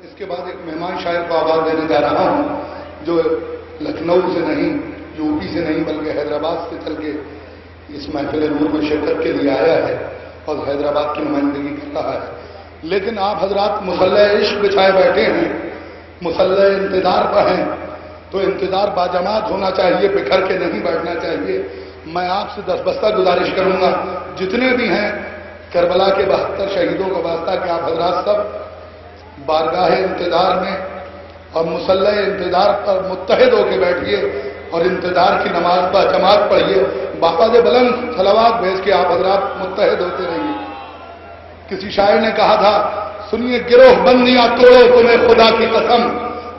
اس کے بعد ایک مہمان شاعر کو آواز دینے جا رہا ہوں جو لکھنؤ سے نہیں، یو پی سے نہیں بلکہ حیدرآباد سے چل کے اس محفل نور میں شرکت کے لیے آیا ہے اور حیدرآباد کی نمائندگی کر رہا ہے. لیکن آپ حضرات مسلح عشق بچھائے بیٹھے ہیں، مسلح انتظار پر ہیں، تو انتظار باجماعت ہونا چاہیے، بکھر کے نہیں بیٹھنا چاہیے. میں آپ سے دستبستہ گزارش کروں گا جتنے بھی ہیں کربلا کے 72 شہیدوں کا واسطہ کہ آپ حضرات سب بارگاہ انتظار میں اور مسلح انتظار پر متحد ہو کے بیٹھیے اور انتظار کی نماز با جماعت پڑھیے. باپا دے بلند صلوات بھیج کے آپ حضرات متحد ہوتے رہیے. کسی شاعر نے کہا تھا، سنیے گروہ بندیاں توڑو تمہیں خدا کی قسم،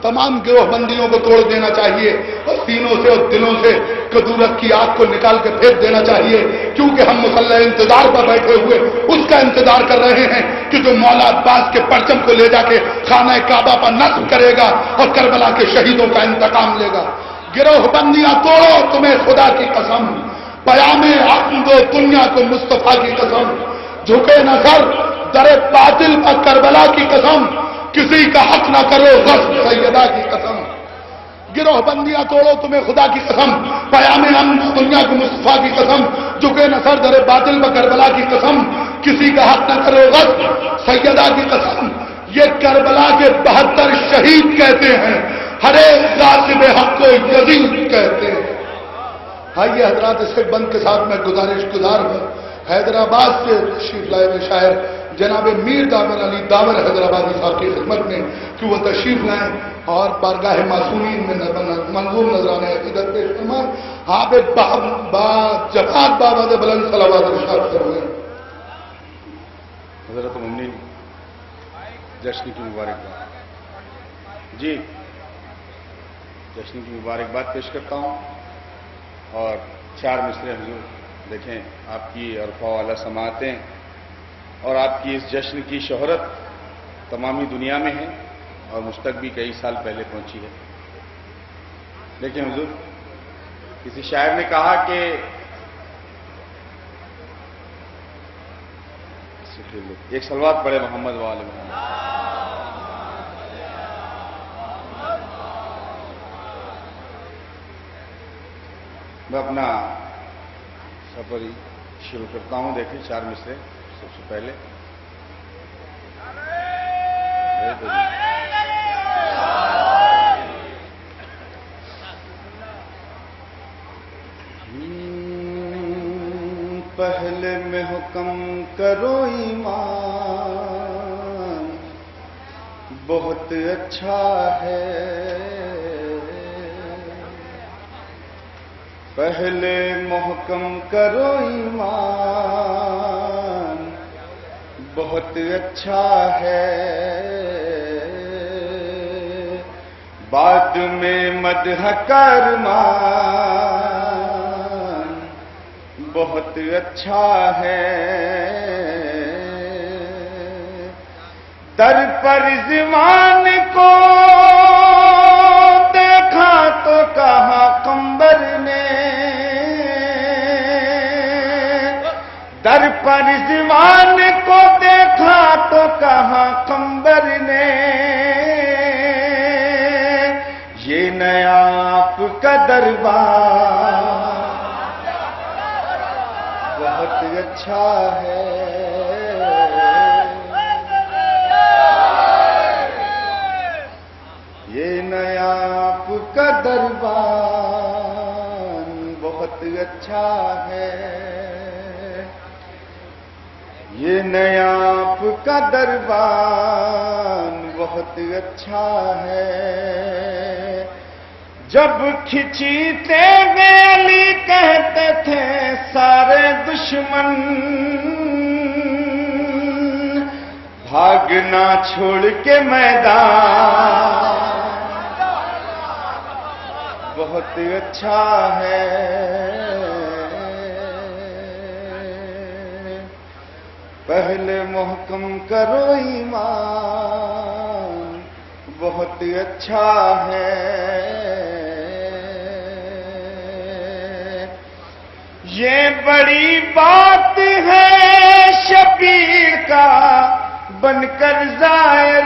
تمام گروہ بندیوں کو توڑ دینا چاہیے اور سینوں سے اور دلوں سے کدورت کی آگ کو نکال کے پھینک دینا چاہیے، کیونکہ ہم مسلح انتظار پر بیٹھے ہوئے اس کا انتظار کر رہے ہیں کہ جو مولا عباس کے پرچم کو لے جا کے خانہ کعبہ پر نصب کرے گا اور کربلا کے شہیدوں کا انتقام لے گا. گروہ بندیاں توڑو تمہیں خدا کی قسم، پیام حق دو دنیا کو مصطفیٰ کی قسم، جھکے نہ سر در باطل پر کربلا کی قسم، کسی کا حق نہ کرو غصب سیدہ کی قسم. گروہ بندیاں توڑو تمہیں خدا کی قسم، پیام ہم دنیا کو مصطفیٰ کی قسم، جھکے نہ سر در باطل پر کربلا کی قسم، کسی کا حق نہ کرو غصب سیدہ کی قسم. یہ کربلا کے 72 شہید کہتے ہیں، ہر ایک غاصب حق کو یزید کہتے ہیں. آئیے حضرات، اس کے بند کے ساتھ میں گزارش گزار ہوں حیدرآباد سے تشریف لائے ہوئے شاعر جناب میر دامن علی داور حیدرآبادی صاحب کی خدمت میں کہ وہ تشریف لائیں اور بارگاہ معصومین میں منظور نذرانے عقیدت پیش فرمائیں. آپ ایک جماعت بابا دے بلند صلوات ارشاد کروائیں. حضرت ممنین جشن کی مبارکباد. جی جشن کی مبارکباد پیش کرتا ہوں اور 4 مصرے حضور دیکھیں. آپ کی عرفہ والا سماعتیں اور آپ کی اس جشن کی شہرت تمامی دنیا میں ہے اور مجھ تک بھی کئی سال پہلے پہنچی ہے. لیکن حضور کسی شاعر نے کہا کہ ایک صلوات پڑھے محمد وآل محمد. میں اپنا سفر شروع کرتا ہوں. دیکھیں 4 مصرے. سب سے پہلے پہلے میں حکم کرو ایمان بہت اچھا ہے، پہلے محکم کرو ایمان بہت اچھا ہے، بعد میں مدح کرمان بہت اچھا ہے، در پر زمان کو دیکھا تو کہا قمبر نے، در پر زمان کو دیکھا تو کہا قمبر نے، یہ نیا آپ کا دربار بہت اچھا ہے، یہ نیا آپ کا دربار بہت اچھا ہے، یہ نیا آپ کا دربار بہت اچھا ہے. جب کھچیتے علی کہتے تھے سارے دشمن، بھاگنا چھوڑ کے میدان بہت اچھا ہے، پہلے محکم کرو ایمان بہت اچھا ہے، یہ بڑی بات ہے شبیر کا بن کر زائر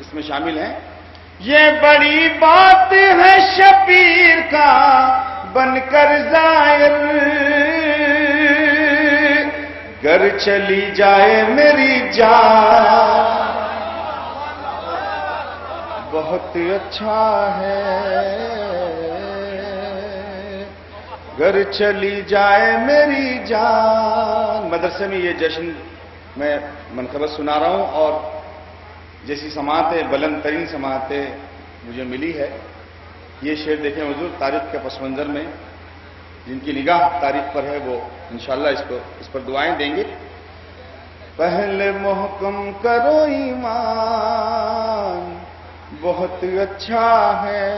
اس میں شامل ہیں. یہ بڑی بات ہے شبیر کا بن کر زائر، گر چلی جائے میری جان بہت اچھا ہے، گر چلی جائے میری جان. مدرسے میں یہ جشن میں منقبت سنا رہا ہوں، اور جیسی سماعتیں بلند ترین سماعتیں مجھے ملی ہے. یہ شعر دیکھیں حضور، تاریخ کے پس منظر میں جن کی نگاہ تاریخ پر ہے وہ انشاءاللہ اس پر دعائیں دیں گے. پہلے محکم کرو ایمان بہت اچھا ہے،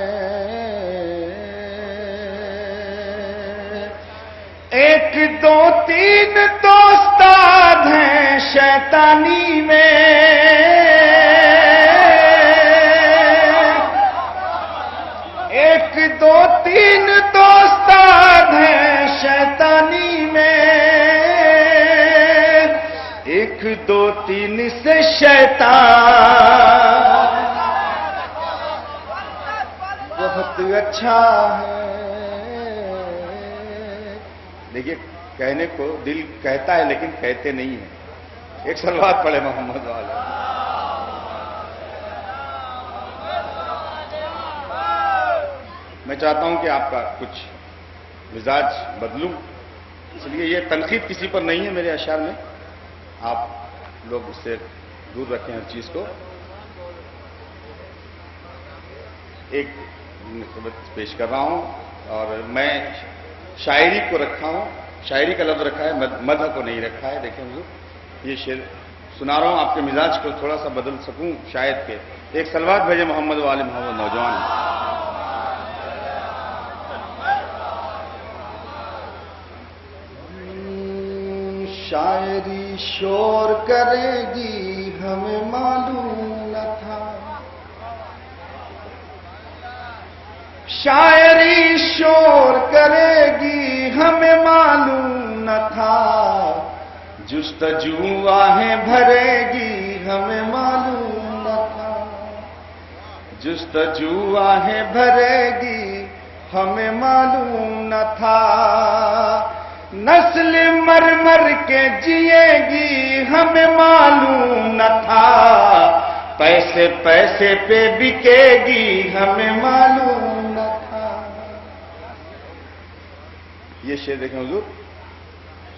ایک دو تین تو استاد ہیں شیطانی میں، ایک دو تین تو استاد ہیں شیطانی میں، ایک دو تین سے شیطان بہت اچھا ہے. دیکھیے، کہنے کو دل کہتا ہے لیکن کہتے نہیں ہیں. ایک صلوات پڑھے محمد والے. میں چاہتا ہوں کہ آپ کا کچھ مزاج بدلوں، اس لیے یہ تنقید کسی پر نہیں ہے میرے اشعار میں. آپ لوگ اس سے دور رکھیں ہر چیز کو. ایک نسبت پیش کر رہا ہوں، اور میں شاعری کو رکھا ہوں، شاعری کا لفظ رکھا ہے، مدح کو نہیں رکھا ہے. دیکھیں حضور، یہ شعر سنا رہا ہوں آپ کے مزاج کو تھوڑا سا بدل سکوں شاید کہ. ایک صلوات بھیجے محمد والے محمد نوجوان. شاعری شور کرے گی ہمیں معلوم نہ تھا، شاعری شور کرے گی ہمیں معلوم نہ تھا، جستجو آہیں بھرے گی ہمیں معلوم نہ تھا، جستجو آہیں بھرے گی ہمیں معلوم نہ تھا، نسل مر مر کے جیے گی ہمیں معلوم نہ تھا، پیسے پیسے پہ بکے گی ہمیں معلوم نہ تھا. یہ شعر دیکھیں حضور.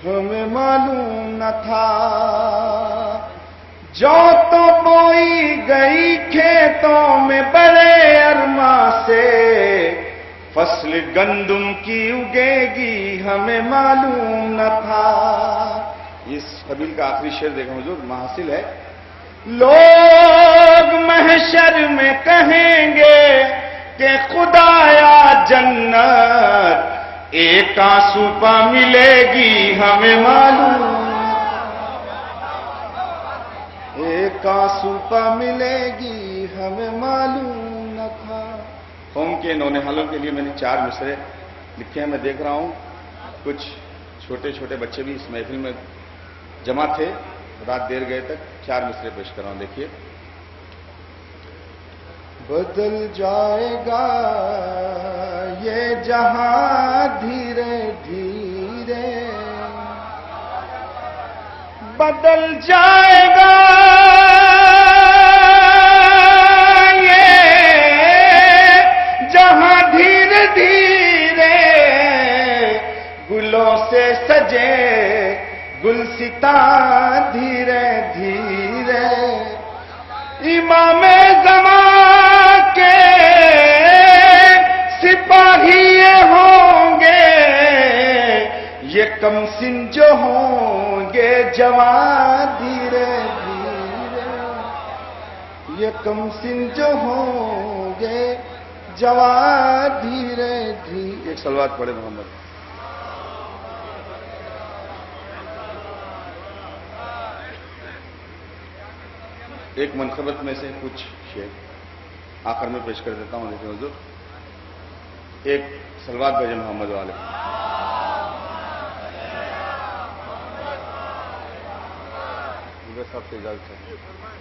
ہمیں معلوم نہ تھا، جو تو بوئی گئی کھیتوں میں بڑے ارما سے، فصل گندم کی اگے گی ہمیں معلوم نہ تھا. اس قبیل کا آخری شعر دیکھیں حضور، محاصل ہے. لوگ محشر میں کہیں گے کہ خدایا جنت ایک آنسو پا ملے گی ہمیں معلوم، ایک آنسو پا ملے گی ہمیں معلوم نہ تھا. قوم کے نونہالوں کے لیے میں نے 4 مصرے لکھے ہیں. میں دیکھ رہا ہوں کچھ چھوٹے چھوٹے بچے بھی اس محفل میں جمع تھے، رات دیر گئے تک. 4 مصرے پیش کر رہا ہوں، دیکھیے. بدل جائے گا یہ جہاں دھیرے دھیرے، بدل جائے گا یہ جہاں دھیرے دھیرے، گلوں سے سجے گلستاں دھیرے دھیرے، امام زمان کے سپاہی یہ ہوں گے، یہ کم سن جو ہوں گے جوان دھیرے دھیرے، یہ کم سن جو ہوں گے جوان دھیرے دھیرے. ایک صلوات پڑھے محمد. ایک منقبت میں سے کچھ شعر آخر میں پیش کر دیتا ہوں. دیکھیں حضور، ایک صلوات بھیجے محمد والے. کانگریس صاحب سے اجازت ہے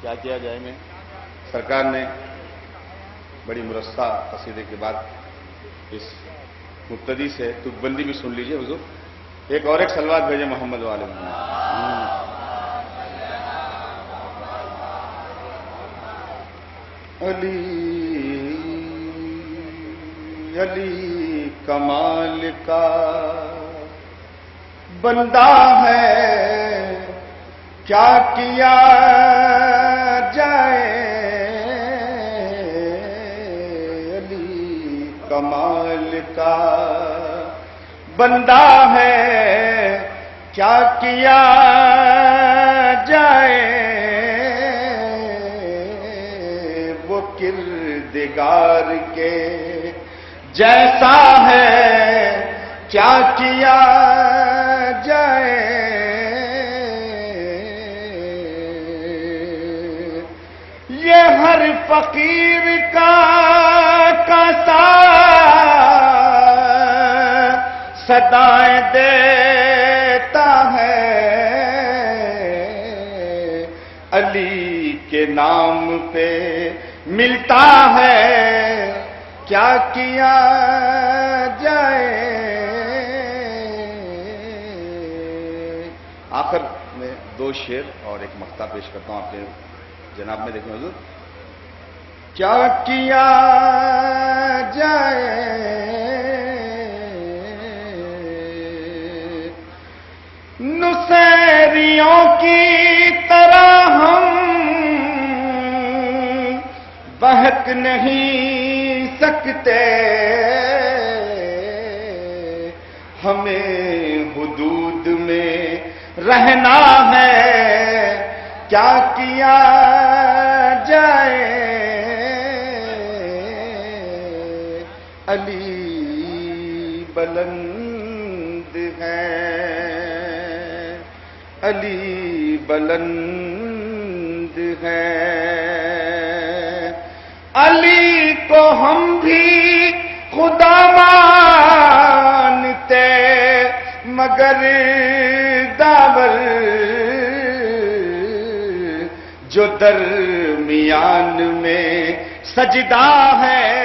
کیا کیا جائے میں سرکار نے بڑی مرصع قصیدے کے بعد اس مبتدی سے تک بندی بھی سن لیجئے حضور. ایک اور ایک سلوات بھیجے محمد والے علی علی کمال کا بندہ ہے کیا کیا جائے علی کمال کا بندہ ہے کیا کیا جائے وہ کردگار کے جیسا ہے کیا کیا جائے یہ ہر فقیر کا صدائیں دیتا ہے علی کے نام پہ ملتا ہے کیا کیا جائے. آخر میں دو شعر اور ایک مقطع پیش کرتا ہوں آپ کے جناب میں. دیکھیں حضور کیا کیا جائے نصیریوں کی طرح ہم بہک نہیں سکتے ہمیں حدود میں رہنا ہے کیا کیا جائے علی بلند ہے علی بلند ہے علی کو ہم بھی خدا مانتے مگر داور جو درمیان میں سجدہ ہے